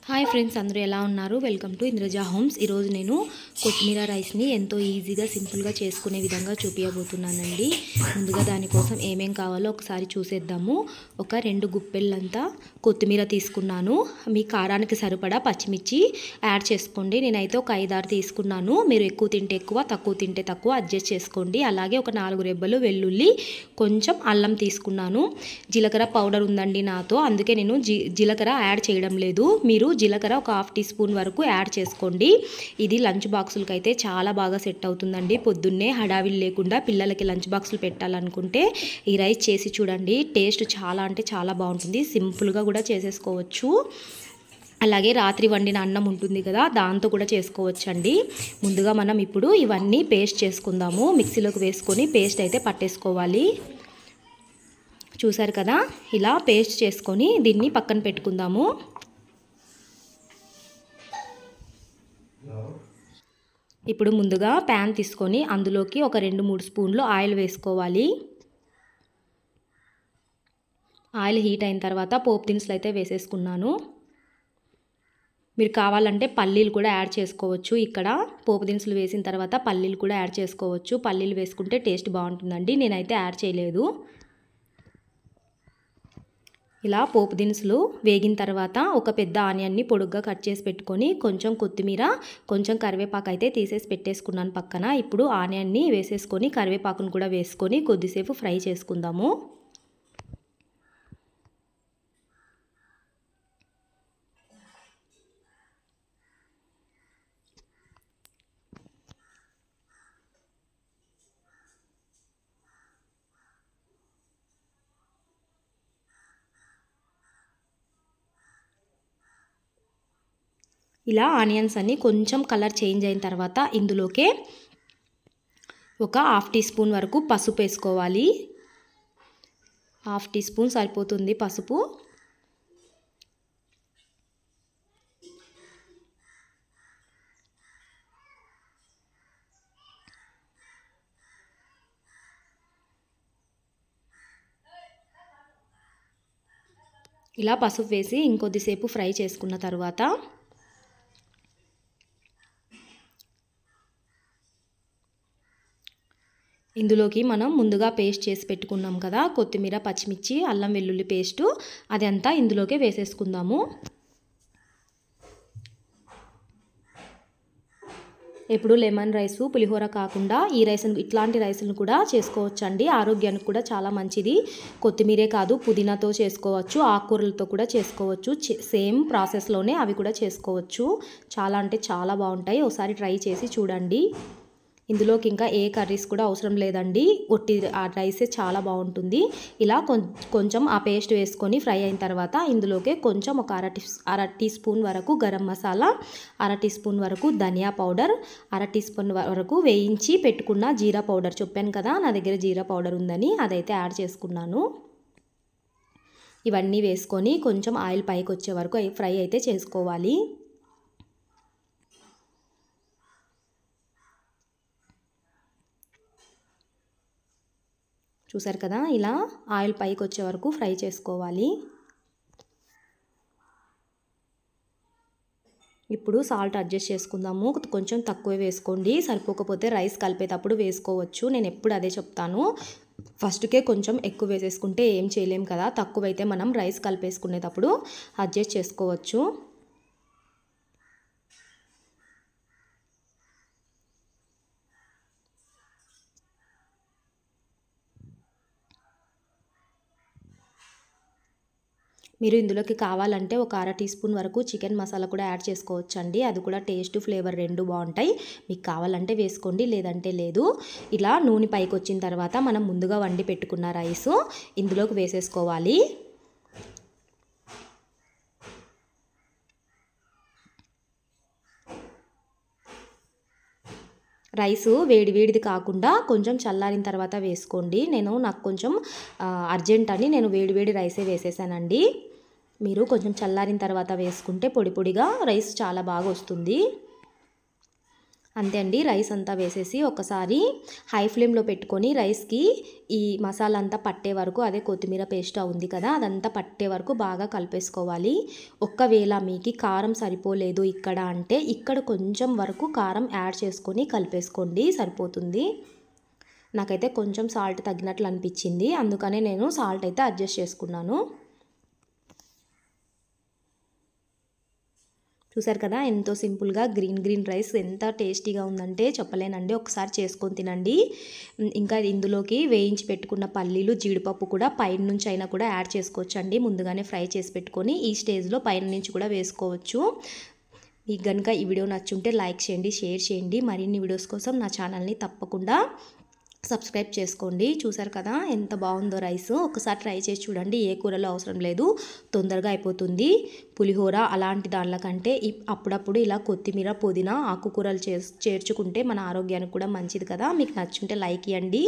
Hi friends, అందరూ ఎలా ఉన్నారు? Welcome to Indraja homes. ఈరోజు నేను కొత్తిమీర రైస్ని ఎంతో ఈజీగా సింపుల్గా చేసుకునే విధంగా చూపించబోతున్నానండి. ముందుగా దానికోసం ఏమేం కావాలో ఒకసారి చూసేద్దాము. ఒక 2 గుప్పెళ్ళంతా కొత్తిమీర తీసుకున్నాను. మీ కారానికి సరిపడా పచ్చిమిర్చి యాడ్ చేసుకోండి. నేనైతే ఒక 5-6 తీసుకున్నాను. మీరు ఎక్కువ తింటే ఎక్కువ, తక్కువ తింటే తక్కువ అడ్జస్ట్ చేసుకోండి. అలాగే ఒక 4 రెబ్బలు వెల్లుల్లి, కొంచెం అల్లం తీసుకున్నాను. జీలకర్ర పౌడర్ ఉందండి నాతో, అందుకే నేను జీలకర్ర యాడ్ చేయడం లేదు. మీరు జీలకర్ర ఒక 1/2 టీ స్పూన్ వరకు యాడ్ చేసుకోండి. ఇది లంచ్ బాక్సులకి అయితే చాలా బాగా సెట్ అవుతుందండి. పొద్దున్నే హడావిడి లేకుండా పిల్లలకి లంచ్ బాక్సులు పెట్టాలనుకుంటే ఈ రైస్ చేసి చూడండి. టేస్ట్ చాలా అంటే చాలా బాగుంటుంది. సింపుల్గా కూడా చేసేసుకోవచ్చు. అలాగే రాత్రి వండిన అన్నం ఉంటుంది కదా, దాంతో కూడా చేసుకోవచ్చండి. ముందుగా మనం ఇప్పుడు ఇవన్నీ పేస్ట్ చేసుకుందాము. మిక్సీలోకి వేసుకొని పేస్ట్ అయితే పట్టేసుకోవాలి. చూసారు కదా, ఇలా పేస్ట్ చేసుకొని దీన్ని పక్కన పెట్టుకుందాము. ఇప్పుడు ముందుగా ప్యాన్ తీసుకొని అందులోకి ఒక 2-3 స్పూన్లు ఆయిల్ వేసుకోవాలి. ఆయిల్ హీట్ అయిన తర్వాత పోపు దినుసులు అయితే వేసేసుకున్నాను. మీరు కావాలంటే పల్లీలు కూడా యాడ్ చేసుకోవచ్చు. ఇక్కడ పోపు దినుసులు వేసిన తర్వాత పల్లీలు కూడా యాడ్ చేసుకోవచ్చు. పల్లీలు వేసుకుంటే టేస్ట్ బాగుంటుందండి. నేనైతే యాడ్ చేయలేదు. ఇలా పోపు దినుసులు వేగిన తర్వాత ఒక పెద్ద ఆనియన్ని పొడుగ్గా కట్ చేసి పెట్టుకొని కొంచెం కొత్తిమీర, కొంచెం కరివేపాకు అయితే తీసేసి పెట్టేసుకున్నాను పక్కన. ఇప్పుడు ఆనియన్ని వేసేసుకొని కరివేపాకును కూడా వేసుకొని కొద్దిసేపు ఫ్రై చేసుకుందాము. ఇలా ఆనియన్స్ అన్ని కొంచెం కలర్ చేంజ్ అయిన తర్వాత ఇందులోకే ఒక 1/2 టీ స్పూన్ వరకు పసుపు వేసుకోవాలి. 1/2 టీ స్పూన్ సరిపోతుంది పసుపు. ఇలా పసుపు వేసి ఇంకొద్దిసేపు ఫ్రై చేసుకున్న తర్వాత ఇందులోకి మనం ముందుగా పేస్ట్ చేసి పెట్టుకున్నాం కదా, కొత్తిమీర, పచ్చిమిర్చి, అల్లం వెల్లుల్లి పేస్టు, అదంతా ఇందులోకి వేసేసుకుందాము. ఎప్పుడు లెమన్ రైసు, పులిహోర కాకుండా ఈ రైస్ను, ఇట్లాంటి రైసులను కూడా చేసుకోవచ్చండి. ఆరోగ్యానికి కూడా చాలా మంచిది. కొత్తిమీరే కాదు, పుదీనాతో చేసుకోవచ్చు, ఆకుకూరలతో కూడా చేసుకోవచ్చు. సేమ్ ప్రాసెస్లోనే అవి కూడా చేసుకోవచ్చు. చాలా అంటే చాలా బాగుంటాయి. ఒకసారి ట్రై చేసి చూడండి. ఇందులోకి ఇంకా ఏ కర్రీస్ కూడా అవసరం లేదండి. ఒట్టి ఆ రైసే చాలా బాగుంటుంది. ఇలా కొంచెం ఆ పేస్ట్ వేసుకొని ఫ్రై అయిన తర్వాత ఇందులోకి కొంచెం ఒక అర టీ స్పూన్ వరకు గరం మసాలా, అర టీ స్పూన్ వరకు ధనియా పౌడర్, అర టీ స్పూన్ వరకు వేయించి పెట్టుకున్న జీరా పౌడర్, చెప్పాను కదా నా దగ్గర జీరా పౌడర్ ఉందని, అదైతే యాడ్ చేసుకున్నాను. ఇవన్నీ వేసుకొని కొంచెం ఆయిల్ పైకి వచ్చే వరకు ఫ్రై అయితే చేసుకోవాలి. చూసారు కదా, ఇలా ఆయిల్ పైకి వచ్చే వరకు ఫ్రై చేసుకోవాలి. ఇప్పుడు సాల్ట్ అడ్జస్ట్ చేసుకుందాము. కొంచెం తక్కువే వేసుకోండి, సరిపోకపోతే రైస్ కలిపేటప్పుడు వేసుకోవచ్చు. నేను ఎప్పుడు అదే చెప్తాను. ఫస్ట్కే కొంచెం ఎక్కువ వేసేసుకుంటే ఏం చేయలేం కదా, తక్కువైతే మనం రైస్ కలిపేసుకునేటప్పుడు అడ్జస్ట్ చేసుకోవచ్చు. మీరు ఇందులోకి కావాలంటే ఒక అర టీ స్పూన్ వరకు చికెన్ మసాలా కూడా యాడ్ చేసుకోవచ్చండి. అది కూడా టేస్ట్, ఫ్లేవర్ రెండు బాగుంటాయి. మీకు కావాలంటే వేసుకోండి, లేదంటే లేదు. ఇలా నూనె పైకి వచ్చిన తర్వాత మనం ముందుగా వండి పెట్టుకున్న రైసు ఇందులోకి వేసేసుకోవాలి. రైసు వేడివేడిది కాకుండా కొంచెం చల్లారిన తర్వాత వేసుకోండి. నాకు కొంచెం అర్జెంట్ అని నేను వేడివేడి రైసే వేసేసానండి. మీరు కొంచెం చల్లారిన తర్వాత వేసుకుంటే పొడి పొడిగా రైస్ చాలా బాగా వస్తుంది. అంతే అండి, రైస్ అంతా వేసేసి ఒకసారి హై ఫ్లేమ్లో పెట్టుకొని రైస్కి ఈ మసాలా అంతా పట్టే వరకు, అదే కొత్తిమీర పేస్ట్ ఉంది కదా అదంతా పట్టే వరకు బాగా కలిపేసుకోవాలి. ఒకవేళ మీకు కారం సరిపోలేదు ఇక్కడ అంటే ఇక్కడ కొంచెం వరకు కారం యాడ్ చేసుకొని కలిపేసుకోండి, సరిపోతుంది. నాకైతే కొంచెం సాల్ట్ తగ్గినట్లు అనిపించింది, అందుకనే నేను సాల్ట్ అయితే అడ్జస్ట్ చేసుకున్నాను. చూసారు కదా ఎంతో సింపుల్గా గ్రీన్ రైస్ ఎంత టేస్టీగా ఉందంటే చెప్పలేనండి. ఒకసారి చేసుకొని తినండి. ఇంకా ఇందులోకి వేయించి పెట్టుకున్న పల్లీలు, జీడిపప్పు కూడా పైన నుంచి అయినా కూడా యాడ్ చేసుకోవచ్చు అండి. ముందుగానే ఫ్రై చేసి పెట్టుకొని ఈ స్టేజ్లో పైన నుంచి కూడా వేసుకోవచ్చు. మీకు కనుక ఈ వీడియో నచ్చుంటే లైక్ చేయండి, షేర్ చేయండి. మరిన్ని వీడియోస్ కోసం నా ఛానల్ని తప్పకుండా సబ్స్క్రైబ్ చేసుకోండి. చూసారు కదా ఎంత బాగుందో రైస్. ఒకసారి ట్రై చేసి చూడండి, ఏ కూరలో అవసరం లేదు, తొందరగా అయిపోతుంది. పులిహోర అలాంటి దానిల కంటే అప్పుడప్పుడు ఇలా కొత్తిమీర, పుదీనా, ఆకుకూరలు చేర్చుకుంటే మన ఆరోగ్యానికి కూడా మంచిది కదా. మీకు నచ్చుంటే లైక్ ఇవ్వండి.